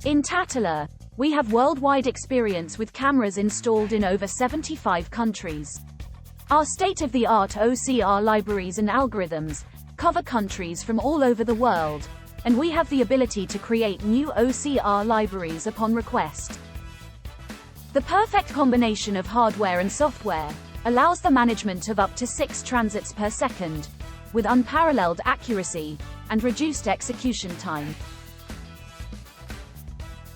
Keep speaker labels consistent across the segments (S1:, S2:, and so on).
S1: In Tattile, we have worldwide experience with cameras installed in over 75 countries. Our state-of-the-art OCR libraries and algorithms cover countries from all over the world, and we have the ability to create new OCR libraries upon request. The perfect combination of hardware and software allows the management of up to 6 transits per second, with unparalleled accuracy and reduced execution time.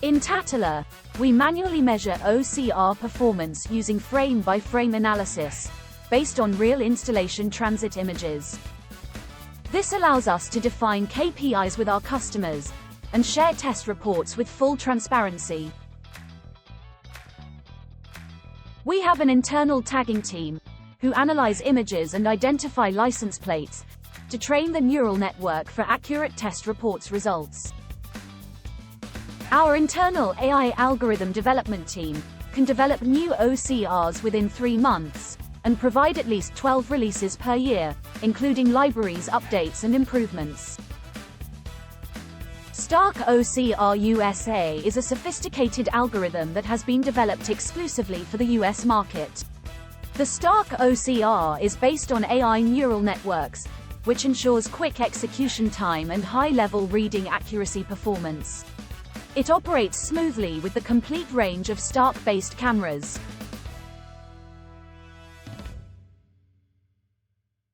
S1: In Tattile, we manually measure OCR performance using frame-by-frame analysis, based on real installation transit images. This allows us to define KPIs with our customers and share test reports with full transparency. We have an internal tagging team who analyze images and identify license plates to train the neural network for accurate test reports results. Our internal AI algorithm development team can develop new OCRs within 3 months and provide at least 12 releases per year, including libraries, updates, and improvements. Stark OCR USA is a sophisticated algorithm that has been developed exclusively for the US market. The Stark OCR is based on AI neural networks, which ensures quick execution time and high-level reading accuracy performance. It operates smoothly with the complete range of Stark-based cameras.